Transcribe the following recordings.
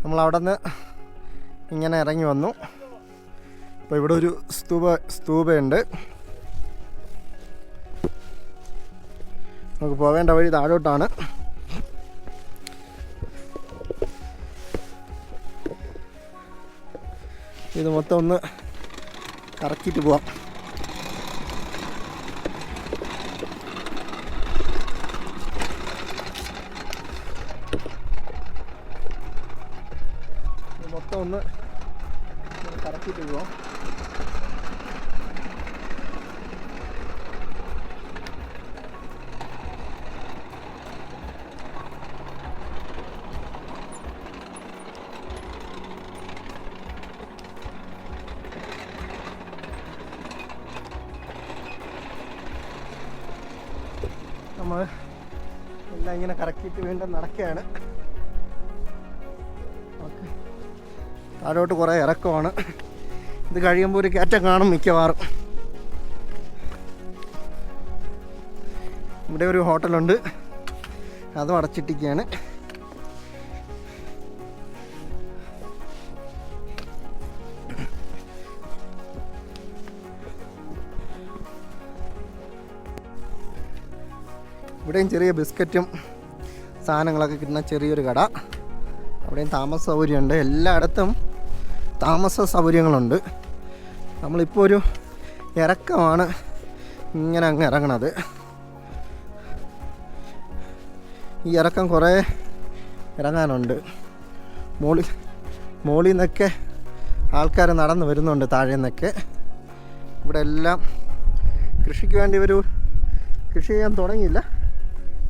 നമ്മളവിടെ നിന്ന് ഇങ്ങനെ ഇറങ്ങി വന്നു. അപ്പോൾ ഇവിടെ ഒരു സ്തൂപയുണ്ട്. നമുക്ക് പോവേണ്ട വഴി താഴോട്ടാണ്. ഇത് മൊത്തം ഒന്ന് കറക്കിയിട്ട് പോവാം. ഇത് മൊത്തം ഒന്ന് കറക്കിയിട്ട് പോവാം. നമ്മൾ എല്ലാം ഇങ്ങനെ കറക്കിയിട്ട് വീണ്ടും നടക്കുകയാണ്. ഓക്കെ, താഴോട്ട് കുറേ ഇറക്കമാണ്. ഇത് കഴിയുമ്പോൾ ഒരു കയറ്റം കാണും മിക്കവാറും. ഇവിടെ ഒരു ഹോട്ടലുണ്ട്, അതും അടച്ചിട്ടിരിക്കുകയാണ്. ഇവിടെയും ചെറിയ ബിസ്ക്കറ്റും സാധനങ്ങളൊക്കെ കിട്ടുന്ന ചെറിയൊരു കട. അവിടെയും താമസ സൗകര്യമുണ്ട്. എല്ലായിടത്തും താമസ സൗകര്യങ്ങളുണ്ട്. നമ്മളിപ്പോൾ ഒരു ഇറക്കമാണ് ഇങ്ങനെ അങ്ങ് ഇറങ്ങണത്. ഈ ഇറക്കം കുറേ ഇറങ്ങാനുണ്ട്. മോളിൽ നിന്നൊക്കെ ആൾക്കാർ നടന്നു വരുന്നുണ്ട്, താഴെ നിന്നൊക്കെ. ഇവിടെ എല്ലാം കൃഷിക്ക് വേണ്ടി ഒരു കൃഷി ചെയ്യാൻ തുടങ്ങിയില്ല,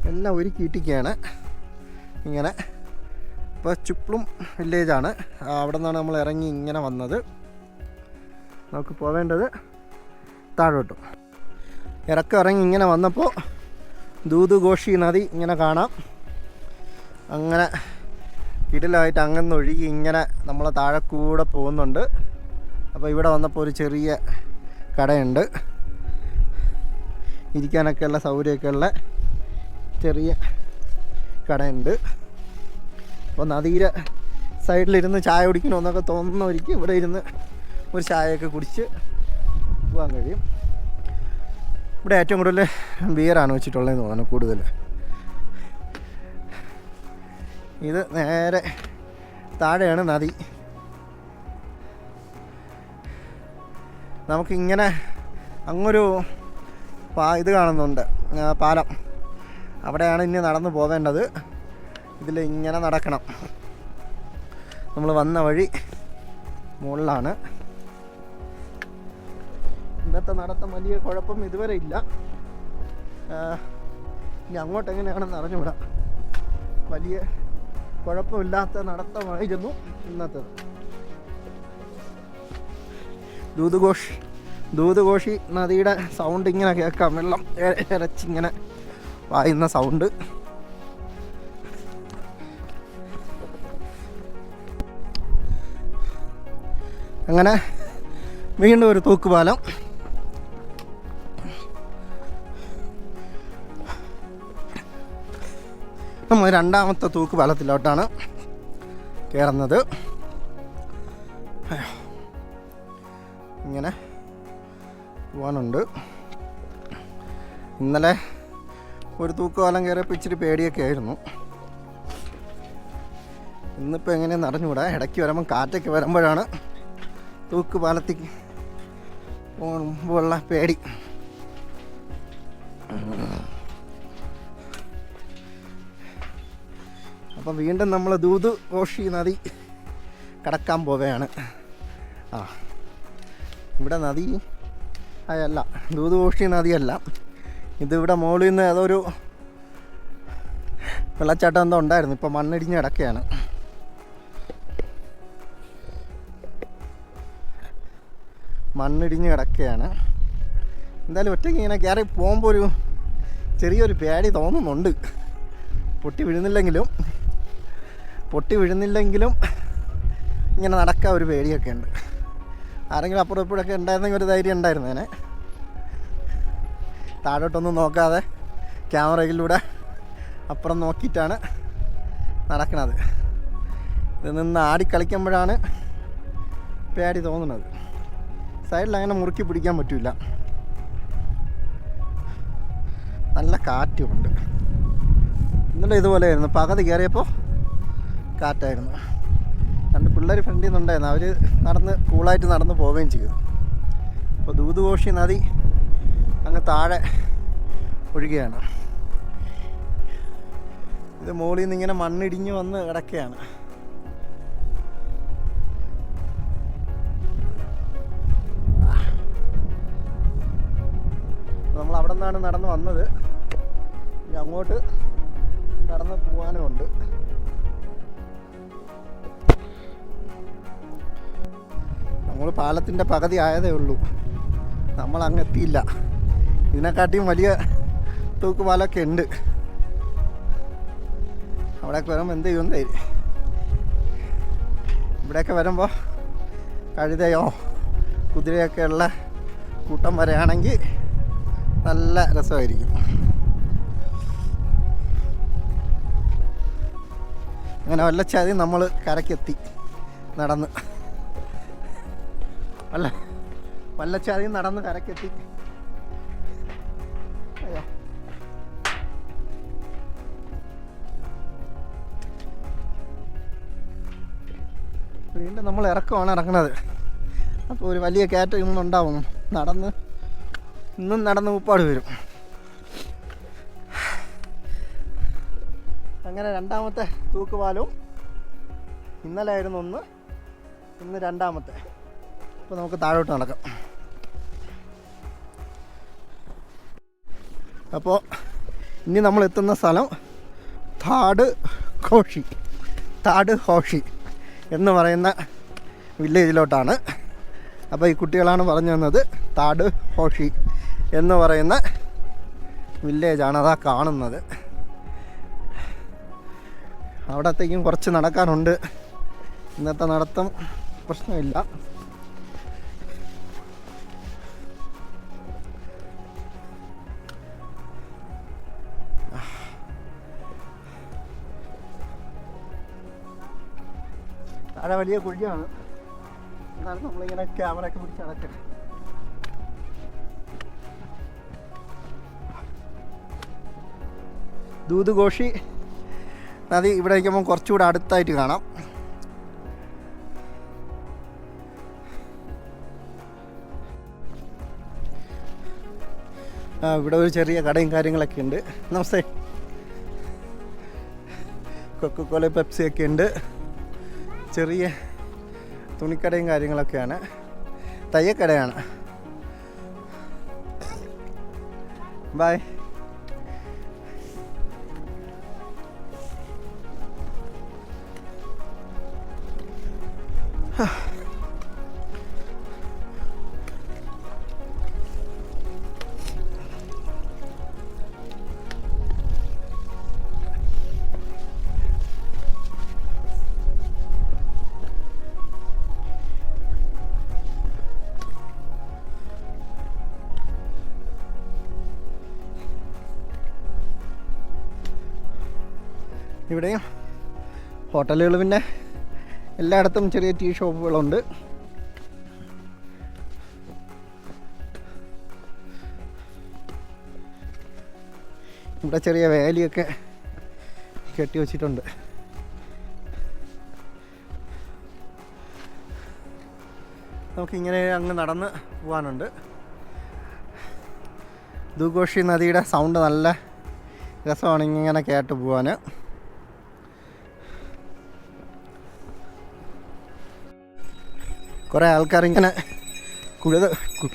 എല്ലാം ഒരുക്കിയിട്ടിരിക്കുകയാണ് ഇങ്ങനെ. ഇപ്പോൾ ചുപ്ലും വില്ലേജാണ്, അവിടെ നിന്നാണ് നമ്മൾ ഇറങ്ങി ഇങ്ങനെ വന്നത്. നമുക്ക് പോവേണ്ടത് താഴോട്ടും. ഇറക്കം ഇറങ്ങി ഇങ്ങനെ വന്നപ്പോൾ ദൂതുഘോഷി നദി ഇങ്ങനെ കാണാം. അങ്ങനെ കിടിലായിട്ട് അങ്ങനെ ഒഴുകി ഇങ്ങനെ നമ്മളെ താഴെ കൂടെ പോകുന്നുണ്ട്. അപ്പോൾ ഇവിടെ വന്നപ്പോൾ ഒരു ചെറിയ കടയുണ്ട്, ഇരിക്കാനൊക്കെയുള്ള സൗകര്യമൊക്കെയുള്ള ചെറിയ കടയുണ്ട്. അപ്പോൾ നദിയുടെ സൈഡിലിരുന്ന് ചായ കുടിക്കണമെന്നൊക്കെ തോന്നുന്നവർക്ക് ഇവിടെ ഇരുന്ന് ഒരു ചായയൊക്കെ കുടിച്ച് പോകാൻ കഴിയും. ഇവിടെ ഏറ്റവും കൂടുതൽ ബിയറാണ് വെച്ചിട്ടുള്ളതെന്ന് തോന്നുന്നു കൂടുതൽ. ഇത് നേരെ താഴെയാണ് നദി. നമുക്കിങ്ങനെ അങ്ങൊരു ഇത് കാണുന്നുണ്ട്, പാലം. അവിടെയാണ് ഇനി നടന്നു പോവേണ്ടത്. ഇതിൽ ഇങ്ങനെ നടക്കണം. നമ്മൾ വന്ന വഴി മുകളിലാണ്. ഇന്നത്തെ നടത്തം വലിയ കുഴപ്പം ഇതുവരെ ഇല്ല. ഇനി അങ്ങോട്ട് എങ്ങനെയാണെന്ന് അറിഞ്ഞുകൂടാ. വലിയ കുഴപ്പമില്ലാത്ത നടത്തമായിരുന്നു ഇന്നത്തേത്. ദൂതുഘോഷി നദിയുടെ സൗണ്ട് ഇങ്ങനെ കേൾക്കാം. വെള്ളം ഇരച്ചിങ്ങനെ പായുന്ന സൗണ്ട്. അങ്ങനെ വീണ്ടും ഒരു തൂക്കുപാലം. നമ്മൾ രണ്ടാമത്തെ തൂക്കുപാലത്തിലോട്ടാണ് കയറുന്നത്. ഇങ്ങനെ പോകാനുണ്ട്. ഇന്നലെ ഒരു തൂക്കുപാലം കയറിയപ്പോൾ ഇച്ചിരി പേടിയൊക്കെ ആയിരുന്നു. ഇന്നിപ്പോൾ എങ്ങനെയാണെന്ന് അറിഞ്ഞുകൂടാ. ഇടയ്ക്ക് വരുമ്പം കാറ്റൊക്കെ വരുമ്പോഴാണ് തൂക്കുപാലത്തേക്ക് പോകുമ്പോഴുള്ള പേടി. അപ്പം വീണ്ടും നമ്മൾ ദൂതുഘോഷി നദി കടക്കാൻ പോവുകയാണ്. ഇവിടെ നദി അല്ല, ദൂതുഘോഷി നദിയല്ല. ഇതിവിടെ മുകളിൽ നിന്ന് അതൊരു വെള്ളച്ചാട്ടം എന്തോ ഉണ്ടായിരുന്നു, ഇപ്പോൾ മണ്ണിടിഞ്ഞ് കിടക്കുകയാണ്. എന്തായാലും ഒറ്റയ്ക്ക് ഇങ്ങനെ കയറി പോകുമ്പോൾ ഒരു ചെറിയൊരു പേടി തോന്നുന്നുണ്ട്. പൊട്ടി വീഴുന്നില്ലെങ്കിലും ഇങ്ങനെ നടക്കാൻ ഒരു പേടിയൊക്കെ ഉണ്ട്. ആരെങ്കിലും അപ്പുറം ഇപ്പോഴൊക്കെ ഉണ്ടായിരുന്നെങ്കിൽ ഒരു ധൈര്യം ഉണ്ടായിരുന്നേനെ. താഴോട്ടൊന്നും നോക്കാതെ ക്യാമറയിലൂടെ അപ്പുറം നോക്കിയിട്ടാണ് നടക്കുന്നത്. ഇത് നിന്ന് ആടിക്കളിക്കുമ്പോഴാണ് പേടി തോന്നുന്നത്. സൈഡിൽ അങ്ങനെ മുറുക്കി പിടിക്കാൻ പറ്റില്ല. നല്ല കാറ്റുമുണ്ട്. ഇന്നലെ ഇതുപോലെയായിരുന്നു, പകുതി കയറിയപ്പോൾ കാറ്റായിരുന്നു. 2 പിള്ളേർ ഫ്രണ്ടിൽ നിന്നുണ്ടായിരുന്നു, അവർ കൂളായിട്ട് നടന്ന് പോവുകയും ചെയ്തു. അപ്പോൾ ദൂദ്ഘോഷി നദി അങ്ങ് താഴെ ഒഴുകുകയാണ്. ഇത് മുകളിൽ നിന്ന് ഇങ്ങനെ മണ്ണിടിഞ്ഞ് വന്ന് കിടക്കുകയാണ്. നമ്മൾ അവിടെ നിന്നാണ് നടന്ന് വന്നത്. ഇനി അങ്ങോട്ട് നടന്ന് പോകാനുമുണ്ട്. നമ്മൾ പാലത്തിൻ്റെ പകുതി ആയതേ ഉള്ളൂ, നമ്മൾ അങ്ങ് എത്തിയില്ല. ഇതിനെക്കാട്ടിയും വലിയ തൂക്കുപാലമൊക്കെ ഉണ്ട്. അവിടെയൊക്കെ വരുമ്പോൾ എന്ത് ചെയ്യുമെന്ന് തരും. ഇവിടെയൊക്കെ വരുമ്പോൾ കഴുതയോ കുതിരയൊക്കെ ഉള്ള കൂട്ടം വരെയാണെങ്കിൽ നല്ല രസമായിരിക്കും. അങ്ങനെ വല്ലച്ചാതി നമ്മൾ കരയ്ക്കെത്തി നടന്ന്. വല്ലച്ചാതി നടന്ന് കരയ്ക്കെത്തി. അയ്യോ, വീണ്ടും നമ്മൾ ഇറക്കമാണ് ഇറങ്ങുന്നത്. അപ്പോൾ ഒരു വലിയ കയറ്റം ഇന്നുണ്ടാവും. ഇന്നും നടന്ന് ഉപ്പാട് വരും. അങ്ങനെ രണ്ടാമത്തെ തൂക്കുപാലവും ഇന്നലെ ആയിരുന്നു ഒന്ന്, ഇന്ന് രണ്ടാമത്തെ. അപ്പോൾ നമുക്ക് താഴോട്ട് നടക്കാം. അപ്പോൾ ഇനി നമ്മൾ എത്തുന്ന സ്ഥലം താട് ഹോഷി എന്ന് പറയുന്ന വില്ലേജിലോട്ടാണ്. അപ്പോൾ ഈ കുട്ടികളാണ് പറഞ്ഞു തന്നത് താട് ഹോഷി എന്ന് പറയുന്ന വില്ലേജാണ് അതാ കാണുന്നത്. അവിടത്തേക്കും കുറച്ച് നടക്കാനുണ്ട്. ഇന്നത്തെ നടത്തം പ്രശ്നമില്ല. താഴെ വലിയ കുഴിയാണ്. എന്നാലും നമ്മളിങ്ങനെ ക്യാമറയൊക്കെ പിടിച്ച് നടക്കട്ടെ. ദൂദ്ഘോഷി നദി ഇവിടെ നിൽക്കുമ്പോൾ കുറച്ചുകൂടെ അടുത്തായിട്ട് കാണാം. ഇവിടെ ഒരു ചെറിയ കടയും കാര്യങ്ങളൊക്കെ ഉണ്ട്. നമസ്തേ. കൊക്കക്കോല പെപ്സിയൊക്കെ ഉണ്ട്. ചെറിയ തുണിക്കടയും കാര്യങ്ങളൊക്കെയാണ്. തയ്യക്കടയാണ്. ബായ്. ഇവിടെയും ഹോട്ടലുകൾ, പിന്നെ എല്ലായിടത്തും ചെറിയ ടീ ഷോപ്പുകളുണ്ട്. ഇവിടെ ചെറിയ വേലിയൊക്കെ കെട്ടി വച്ചിട്ടുണ്ട്. നമുക്കിങ്ങനെ അങ്ങ് നടന്ന് പോകാനുണ്ട്. ദൂദ്ഘോഷി നദിയുടെ സൗണ്ട് നല്ല രസമാണ് ഇങ്ങനെ കേട്ട് പോകാൻ. കുറേ ആൾക്കാരിങ്ങനെ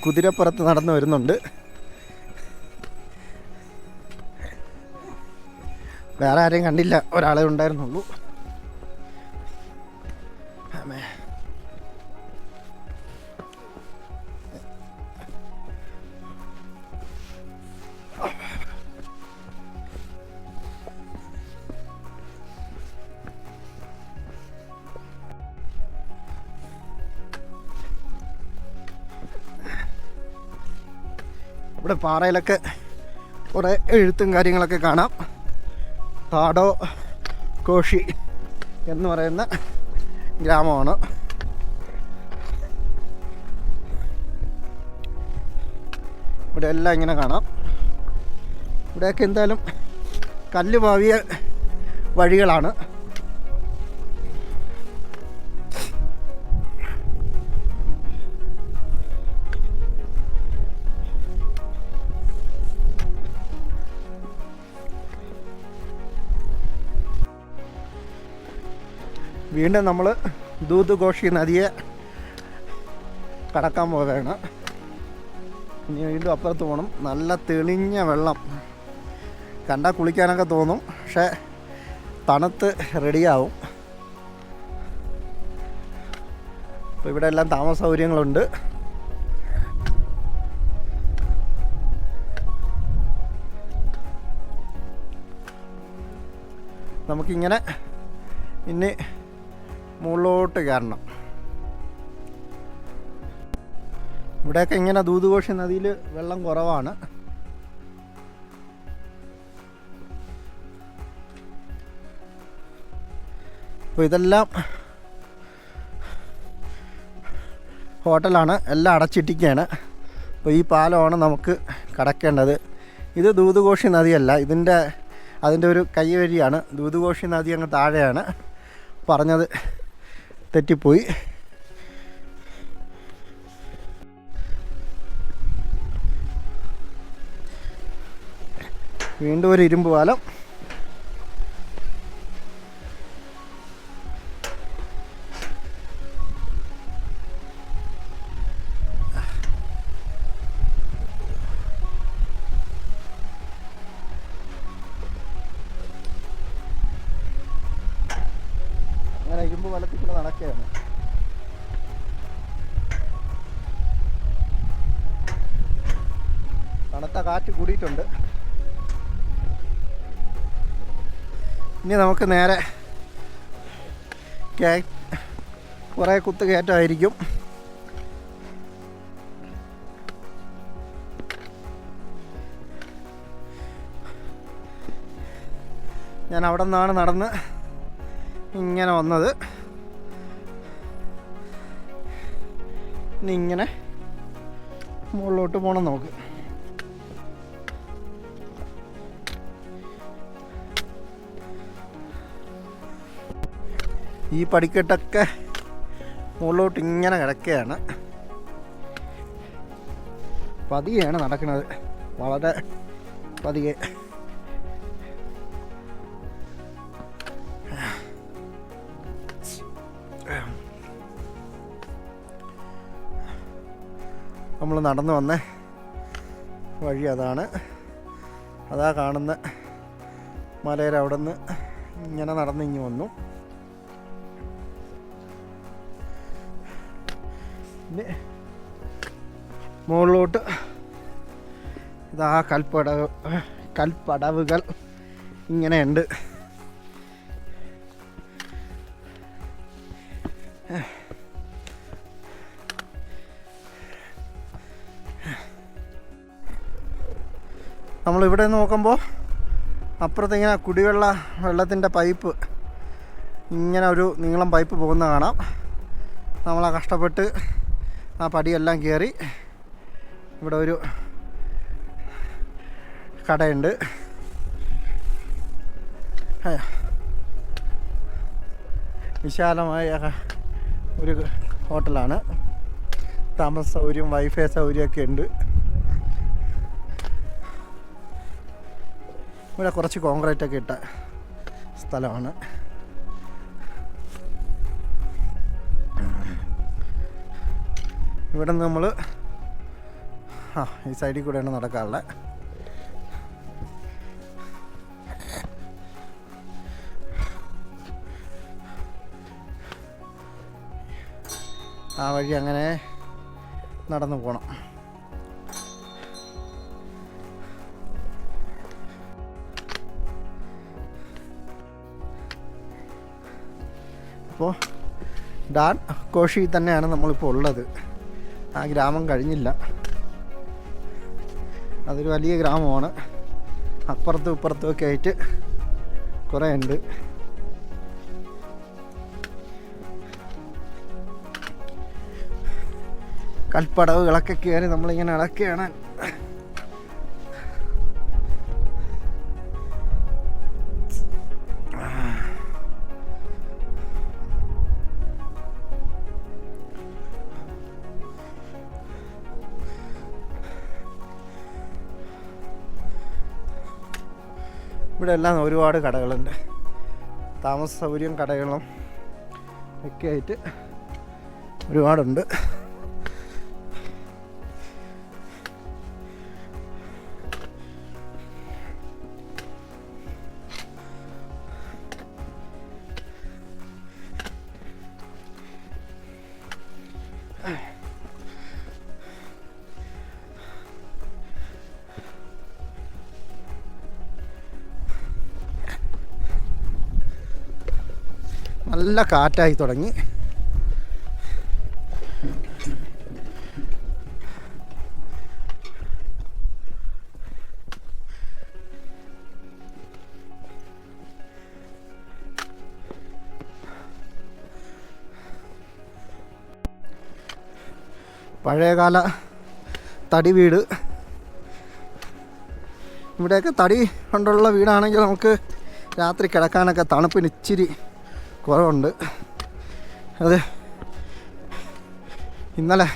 കുതിരപ്പുറത്ത് നടന്നു വരുന്നുണ്ട്. വേറെ ആരെയും കണ്ടില്ല, ഒരാളെ ഉണ്ടായിരുന്നുള്ളൂ. ഇവിടെ പാറയിലൊക്കെ കുറേ എഴുത്തും കാര്യങ്ങളൊക്കെ കാണാം. താടോ കോഷി എന്ന് പറയുന്ന ഗ്രാമമാണ്. ഇവിടെ എല്ലാം ഇങ്ങനെ കാണാം. ഇവിടെയൊക്കെ എന്തായാലും കല്ല് പാവിയ വഴികളാണ്. വീണ്ടും നമ്മൾ ദൂദ്ഘോഷി നദിയെ കടക്കാൻ പോവുകയാണ്. ഇനി വീണ്ടും അപ്പുറത്ത് പോകണം. നല്ല തെളിഞ്ഞ വെള്ളം, കണ്ടാൽ കുളിക്കാനൊക്കെ തോന്നും, പക്ഷേ തണുത്ത് റെഡിയാവും. അപ്പോൾ ഇവിടെ എല്ലാം താമസ സൗകര്യങ്ങളുണ്ട്. നമുക്കിങ്ങനെ ഇനി മുകളിലോട്ട് കയറണം. ഇവിടെയൊക്കെ ഇങ്ങനെ ദൂദ്ഘോഷി നദിയിൽ വെള്ളം കുറവാണ്. അപ്പോൾ ഇതെല്ലാം ഹോട്ടലാണ്, എല്ലാം അടച്ചിട്ടിരിക്കുകയാണ്. അപ്പോൾ ഈ പാലമാണ് നമുക്ക് കടക്കേണ്ടത്. ഇത് ദൂദ്ഘോഷി നദിയല്ല, അതിൻ്റെ ഒരു കൈവരിയാണ്. ദൂദ്ഘോഷി നദി അങ്ങ് താഴെയാണ്. പറഞ്ഞത് തെറ്റിപ്പോയി. വീണ്ടും ഒരു ഇരുമ്പ് പാലം. അങ്ങനെ ഇരുമ്പ് പാലത്തിൽ കൂടെ നടക്കുകയാണ്. തണുത്ത കാറ്റ് കൂടിയിട്ടുണ്ട്. ഇനി നമുക്ക് നേരെ കുറേ കുത്ത് കയറ്റമായിരിക്കും. ഞാൻ അവിടെ നിന്നാണ് നടന്ന് ഇങ്ങനെ വന്നത്. ഇനി ഇങ്ങനെ മുകളിലോട്ട് പോകണം നമുക്ക്. ഈ പടിക്കെട്ടൊക്കെ മുകളിലോട്ട് ഇങ്ങനെ കിടക്കുകയാണ്. പതിയെയാണ് നടക്കുന്നത്, വളരെ പതിയെ. നമ്മൾ നടന്നു വന്ന വഴി അതാണ്. അതാ കാണുന്ന മലയുടെ അവിടെ നിന്ന് ഇങ്ങനെ നടന്ന് ഇങ്ങ് വന്നു. പിന്നെ മുകളിലോട്ട് ഇതാ കൽപ്പടവുകൾ ഇങ്ങനെയുണ്ട്. നമ്മളിവിടെ നോക്കുമ്പോൾ അപ്പുറത്ത് ഇങ്ങനെ വെള്ളത്തിൻ്റെ പൈപ്പ്, ഇങ്ങനെ ഒരു നീളം പൈപ്പ് പോകുന്ന കാണാം. നമ്മളാ കഷ്ടപ്പെട്ട് ആ പടിയെല്ലാം കയറി ഇവിടെ ഒരു കടയുണ്ട്. വിശാലമായ ഒരു ഹോട്ടലാണ്. താമസ സൗകര്യം, വൈഫൈ സൗകര്യമൊക്കെ ഉണ്ട്. ഇവിടെ കുറച്ച് കോൺക്രീറ്റ് ഒക്കെ ഇട്ട സ്ഥലമാണ്. ഇവിടെ നിന്ന് നമ്മൾ ഈ സൈഡിൽ കൂടെയാണ് നടക്കാറുള്ളത്. ആ വഴി അങ്ങനെ നടന്നു പോകണം. അപ്പോൾ ഡാൻ കോഷി തന്നെയാണ് നമ്മളിപ്പോൾ ഉള്ളത്. ആ ഗ്രാമം കഴിഞ്ഞില്ല. അതൊരു വലിയ ഗ്രാമമാണ്. അപ്പുറത്തും ഇപ്പുറത്തും ഒക്കെ ആയിട്ട് കുറേ ഉണ്ട്. കൽപ്പടവുകളൊക്കെ കയറി നമ്മളിങ്ങനെ നടക്കുകയാണ്. ഇവിടെ എല്ലാം ഒരുപാട് കടകളുണ്ട്. താമസ സൗകര്യം കടകളും ഒക്കെ ആയിട്ട് ഒരുപാടുണ്ട്. നല്ല കാറ്റായി തുടങ്ങി. പഴയകാല തടി വീട്. ഇവിടെയൊക്കെ തടി കൊണ്ടുള്ള വീടാണെങ്കിൽ നമുക്ക് രാത്രി കിടക്കാനൊക്കെ തണുപ്പിന് ഇച്ചിരി കുറവുണ്ട്. അത് ഇന്നലെ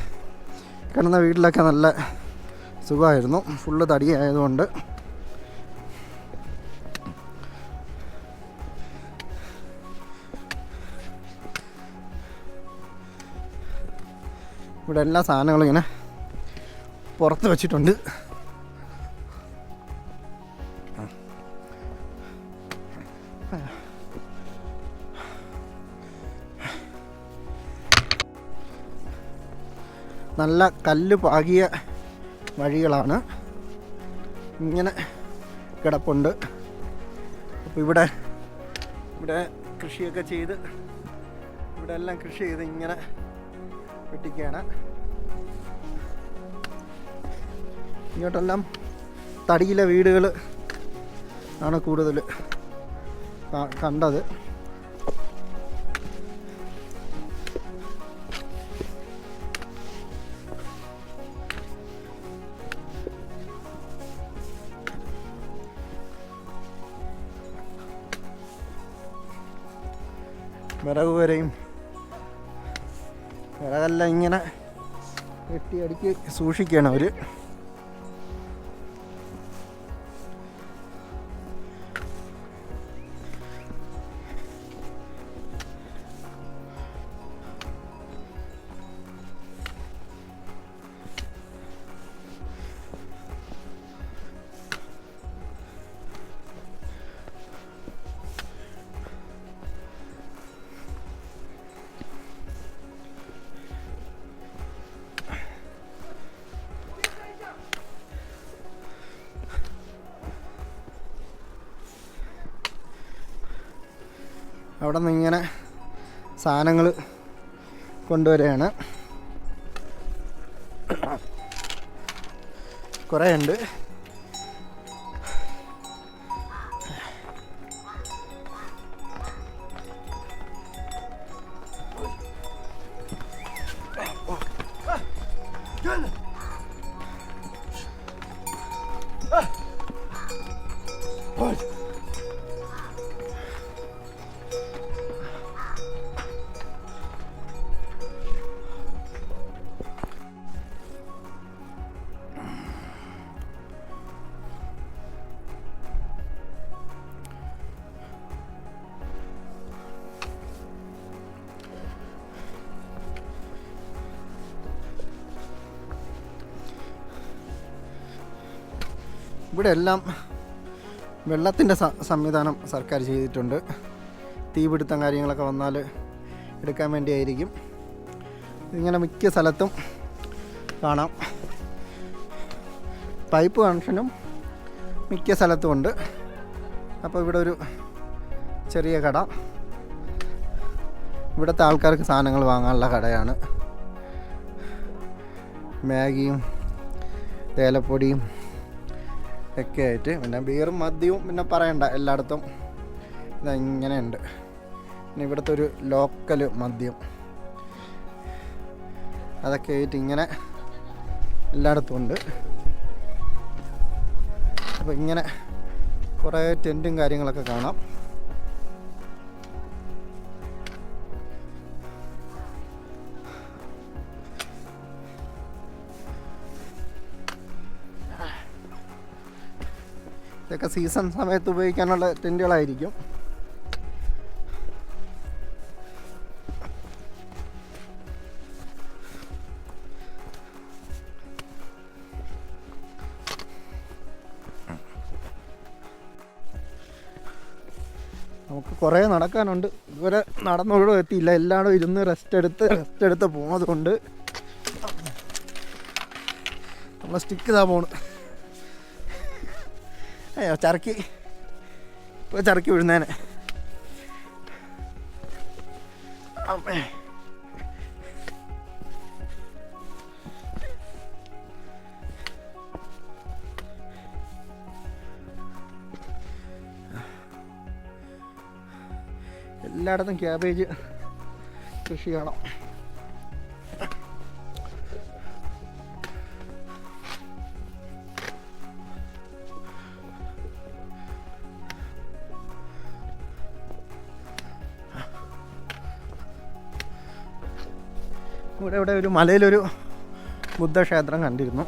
കിടന്ന വീട്ടിലൊക്കെ നല്ല സുഖമായിരുന്നു. ഫുള്ള് തടി ആയതുകൊണ്ട്. ഇവിടെ എല്ലാ സാധനങ്ങളും ഇങ്ങനെ പുറത്ത് വെച്ചിട്ടുണ്ട്. നല്ല കല്ല് പാകിയ വഴികളാണ്, ഇങ്ങനെ കിടപ്പുണ്ട്. അപ്പോൾ ഇവിടെ കൃഷിയൊക്കെ ചെയ്ത് ഇവിടെ എല്ലാം കൃഷി ചെയ്ത് ഇങ്ങനെ വെട്ടിക്കുകയാണ്. ഇങ്ങോട്ടെല്ലാം തടിയിലെ വീടുകൾ ആണ് കൂടുതൽ കണ്ടത്. വിറകെല്ലാം ഇങ്ങനെ വെട്ടി അടുക്കി സൂക്ഷിക്കണം അവർ. അവിടെ നിന്ന് ഇങ്ങനെ സാധനങ്ങൾ കൊണ്ടുവരികയാണ്. കുറേ ഉണ്ട്. ഇവിടെ എല്ലാം വെള്ളത്തിൻ്റെ സംവിധാനം സർക്കാർ ചെയ്തിട്ടുണ്ട്. തീപിടുത്തം കാര്യങ്ങളൊക്കെ വന്നാൽ എടുക്കാൻ വേണ്ടിയായിരിക്കും. ഇങ്ങനെ മിക്ക സ്ഥലത്തും കാണാം. പൈപ്പ് കണക്ഷനും മിക്ക സ്ഥലത്തും ഉണ്ട്. അപ്പോൾ ഇവിടെ ഒരു ചെറിയ കട, ഇവിടുത്തെ ആൾക്കാർക്ക് സാധനങ്ങൾ വാങ്ങാനുള്ള കടയാണ്. മാഗിയും തേയിലപ്പൊടിയും ഒക്കെ ആയിട്ട്, പിന്നെ ബീറും മദ്യവും പിന്നെ പറയണ്ട, എല്ലായിടത്തും ഇങ്ങനെയുണ്ട്. പിന്നെ ഇവിടുത്തെ ഒരു ലോക്കൽ മദ്യം അതൊക്കെ ആയിട്ട് ഇങ്ങനെ എല്ലായിടത്തും ഉണ്ട്. അപ്പോൾ ഇങ്ങനെ കുറേ ടെൻറ്റും കാര്യങ്ങളൊക്കെ കാണാം. ഇതൊക്കെ സീസൺ സമയത്ത് ഉപയോഗിക്കാനുള്ള ടെൻറ്റുകളായിരിക്കും. നമുക്ക് കുറേ നടക്കാനുണ്ട്. ഇതുവരെ നടന്നൊഴുകും എത്തിയില്ല. എല്ലായിടും ഇരുന്ന് റെസ്റ്റ് എടുത്ത് പോകുന്നതുകൊണ്ട് നമ്മളെ സ്റ്റിക്ക് ഇതാ പോണ്. അയ്യോ ചറക്കി വീഴുന്നേനെ. അമ്മേ എല്ലായിടത്തും ക്യാബേജ് കൃഷി കാണാം. ഇവിടെ ഒരു മലയിലൊരു ബുദ്ധക്ഷേത്രം കണ്ടിരുന്നു.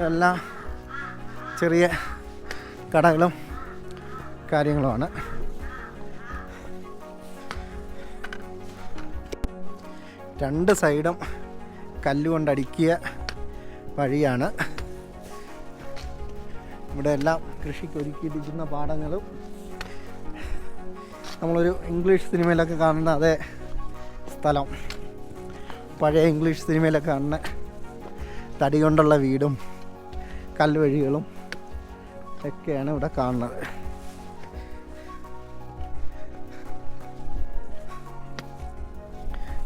എല്ലാം ചെറിയ കടകളും കാര്യങ്ങളുമാണ്. രണ്ട് സൈഡും കല്ലുകൊണ്ടടിക്കിയ വഴിയാണ്. ഇവിടെ എല്ലാം കൃഷിക്ക് ഒരുക്കിയിരിക്കുന്ന പാടങ്ങളും നമ്മളൊരു ഇംഗ്ലീഷ് സിനിമയിലൊക്കെ കാണുന്ന അതേ സ്ഥലം, പഴയ ഇംഗ്ലീഷ് സിനിമയിലൊക്കെ കാണുന്ന തടി കൊണ്ടുള്ള വീടും കല്ലുവഴികളും ഒക്കെയാണ് ഇവിടെ കാണുന്നത്.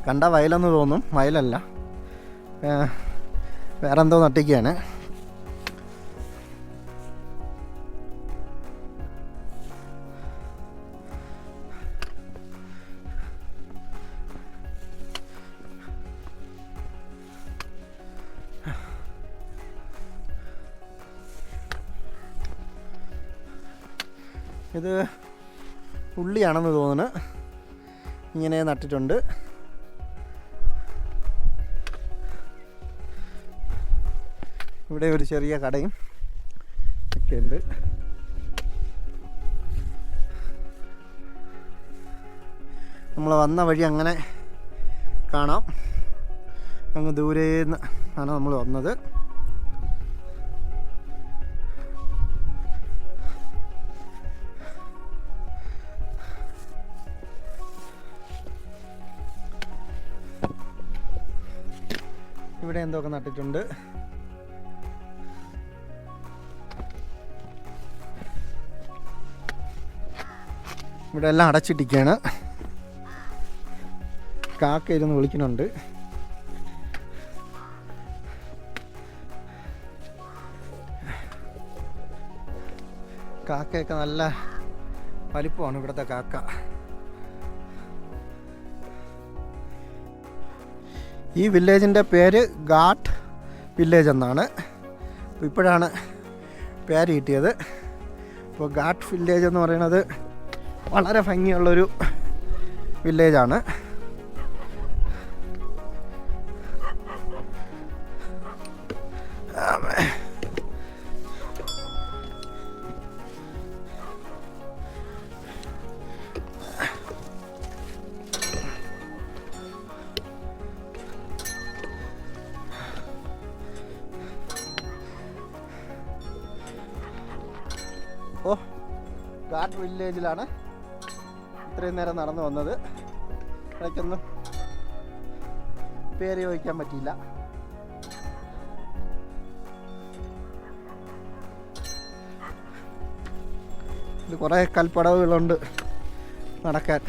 കണ്ട വയലെന്ന് തോന്നും, വയലല്ല, വേറെന്തോ നട്ടിക്കുകയാണ്. ഇത് ഉള്ളിയാണെന്ന് തോന്നുന്നു, ഇങ്ങനെ നട്ടിട്ടുണ്ട്. ഇവിടെ ഒരു ചെറിയ കടയും ഒക്കെ ഉണ്ട്. നമ്മൾ വന്ന വഴി അങ്ങനെ കാണാം. അങ്ങ് ദൂരേന്ന് ആണ് നമ്മൾ വന്നത്. ഇവിടെ എന്തൊക്കെ നട്ടിട്ടുണ്ട്. ഇവിടെ എല്ലാം അടച്ചിട്ടിരിക്കുകയാണ്. കാക്ക ഇരുന്ന് വിളിക്കുന്നുണ്ട്. കാക്കയൊക്കെ നല്ല വലിപ്പമാണ് ഇവിടുത്തെ കാക്ക. ഈ വില്ലേജിൻ്റെ പേര് ഘാട്ട് വില്ലേജ് എന്നാണ്. ഇപ്പോഴാണ് പേര് കിട്ടിയത്. അപ്പോൾ ഘാട്ട് വില്ലേജ് എന്ന് പറയുന്നത് വളരെ ഭംഗിയുള്ളൊരു വില്ലേജാണ്. അപ്പോൾ ഘാട്ട് വില്ലേജിലാണ് ഇത്രയും നേരം നടന്നു വന്നത്. ഇടയ്ക്കൊന്നും പേര് ചോദിക്കാൻ പറ്റിയില്ല. ഇത് കുറേ കൽപ്പടവുകളുണ്ട് നടക്കാൻ.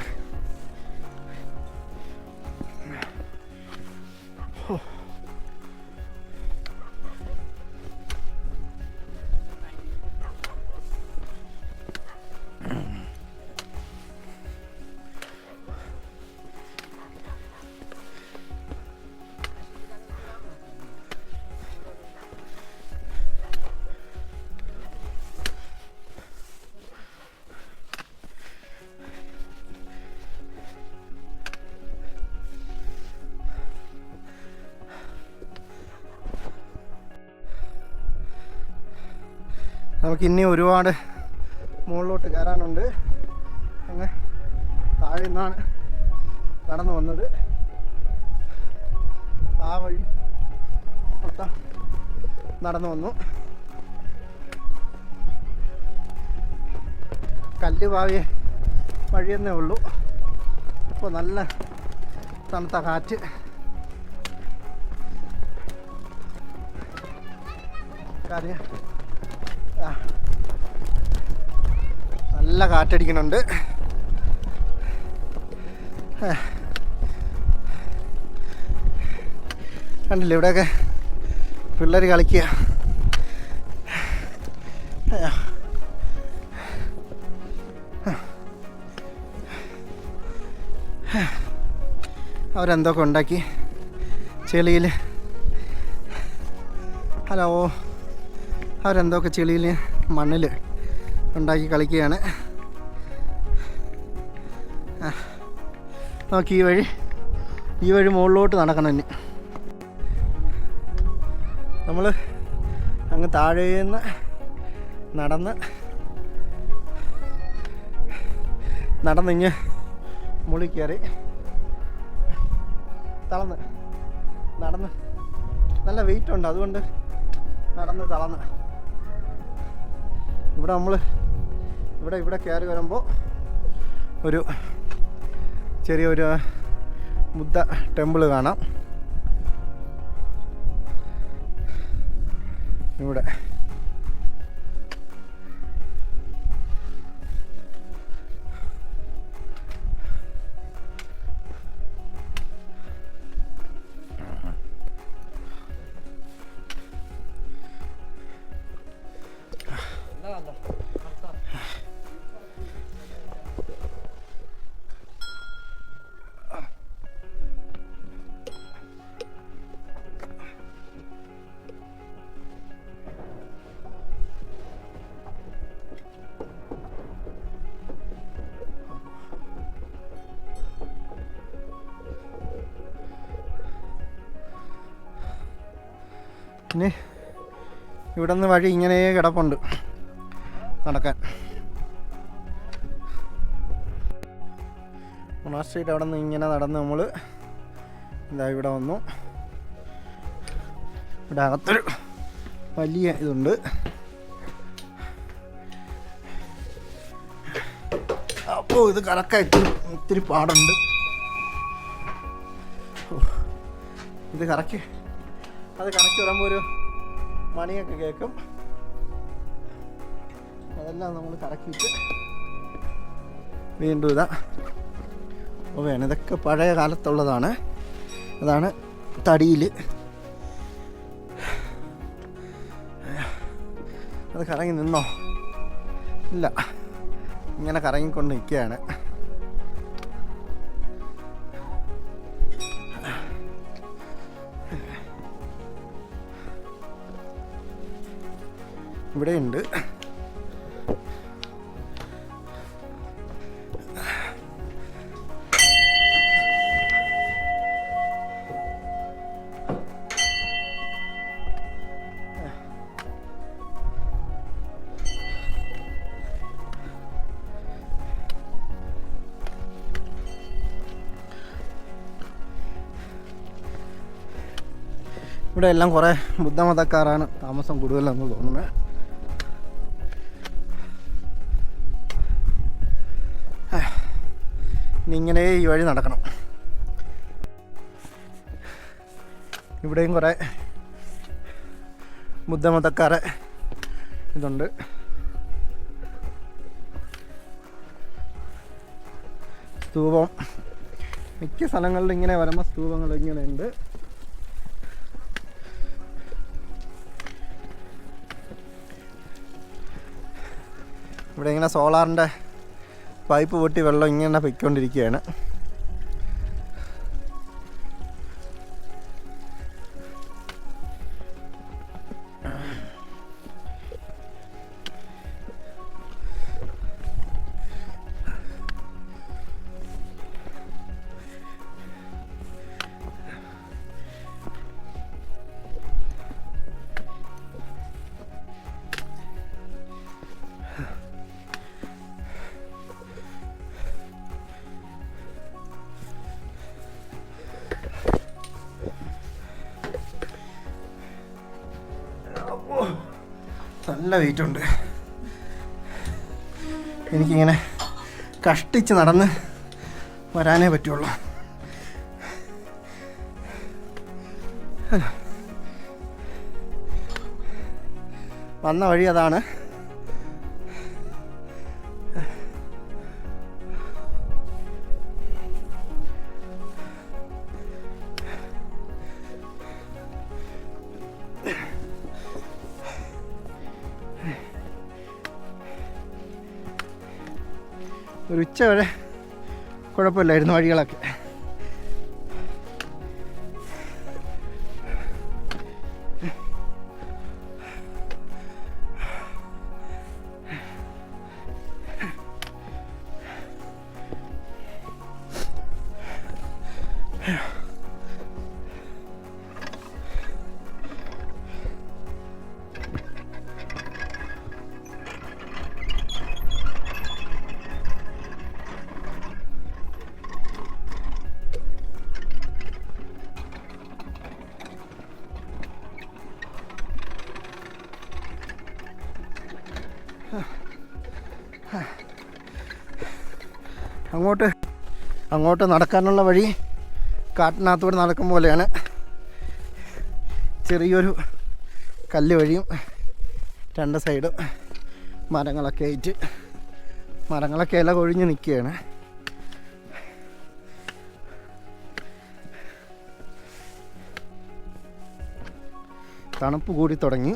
നമുക്ക് ഇനി ഒരുപാട് മുകളിലോട്ട് കയറാനുണ്ട്. അങ്ങ് താഴെ നിന്നാണ് കടന്നു വന്നത്. ആ വഴി മൊത്തം നടന്നു വന്നു. കല്ലുവാവിയ വഴിയെന്നേ ഉള്ളൂ. ഇപ്പോൾ നല്ല തണുത്ത കാറ്റ്. കാര്യം നല്ല കാറ്റടിക്കുന്നുണ്ട്. കണ്ടില്ലേ ഇവിടെയൊക്കെ പിള്ളേർ കളിക്കുക. അവരെന്തൊക്കെ ഉണ്ടാക്കി ചെളിയിൽ. ഹലോ, അവരെന്തൊക്കെ ചെളിയിൽ മണ്ണിൽ ഉണ്ടാക്കി കളിക്കുകയാണ്. നമുക്ക് ഈ വഴി മുകളിലോട്ട് നടക്കണം. ഇനി നമ്മൾ അങ്ങ് താഴേന്ന് നടന്നിഞ്ഞ് മുകളിൽ കയറി നടന്ന് നല്ല വെയിറ്റ് ഉണ്ട്. അതുകൊണ്ട് തളന്ന് ഇവിടെ കയറി വരുമ്പോൾ ഒരു ചെറിയൊരു ബുദ്ധ ടെമ്പിൾ കാണാം. ഇവിടെ ഇനി ഇവിടെ നിന്ന് വഴി ഇങ്ങനെ കിടപ്പുണ്ട് നടക്കാൻ. സ്ട്രീറ്റ് അവിടെ നിന്ന് ഇങ്ങനെ നടന്ന് നമ്മൾ ഇവിടെ വന്നു. ഇവിടെ അകത്തൊരു വലിയ ഇതുണ്ട്. അപ്പോൾ ഇത് കറക്കാൻ ഇത്തിരി പാടുണ്ട്. ഇത് കറക്കി വരുമ്പോൾ ഒരു മണിയൊക്കെ കേൾക്കും. അതെല്ലാം നമ്മൾ കറക്കിയിട്ട് വീണ്ടും വേണം. ഇതൊക്കെ പഴയ കാലത്തുള്ളതാണ്. അതാണ് തടിയിൽ അത് കറങ്ങി നിന്നോ? ഇല്ല, ഇങ്ങനെ കറങ്ങിക്കൊണ്ട് നിൽക്കുകയാണ്. ഇവിടെയുണ്ട്. ഇവിടെ എല്ലാം കുറേ ബുദ്ധമതക്കാരാണ് താമസം കൂടുതലെന്ന് തോന്നുന്നത്. ഇനി ഇങ്ങനെ ഈ വഴി നടക്കണം. ഇവിടെയും കുറേ ബുദ്ധമതക്കാരെ ഇതുണ്ട്. സ്തൂപം മിക്ക സ്ഥലങ്ങളിലും ഇങ്ങനെ വരുമ്പോൾ സ്തൂപങ്ങൾ ഇങ്ങനെ ഉണ്ട്. ഇവിടെ ഇങ്ങനെ സോളാറിൻ്റെ പൈപ്പ് പൊട്ടി വെള്ളം ഇങ്ങനെ പൊയ്ക്കൊണ്ടിരിക്കുകയാണ്. നല്ല വെയിറ്റ് ഉണ്ട്. എനിക്കിങ്ങനെ കഷ്ടിച്ച് നടന്ന് വരാനേ പറ്റുള്ളൂ. വന്ന വഴി അതാണ്. ഒരു ഉച്ച വരെ കുഴപ്പമില്ലായിരുന്നു വഴികളൊക്കെ. അങ്ങോട്ട് നടക്കാനുള്ള വഴി കാട്ടിനകത്തൂടെ നടക്കും പോലെയാണ്. ചെറിയൊരു കല്ല് വഴിയും രണ്ട് സൈഡും മരങ്ങളൊക്കെ ആയിട്ട്, മരങ്ങളൊക്കെ ഇല കൊഴിഞ്ഞ് നിൽക്കുകയാണ്. തണുപ്പ് കൂടി തുടങ്ങി.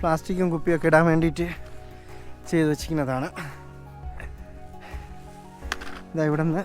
പ്ലാസ്റ്റിക്കും കുപ്പിയൊക്കെ ഇടാൻ വേണ്ടിയിട്ട് ചെയ്ത് വെച്ചിരിക്കുന്നതാണ്. ഇതാ ഇവിടെ നിന്ന്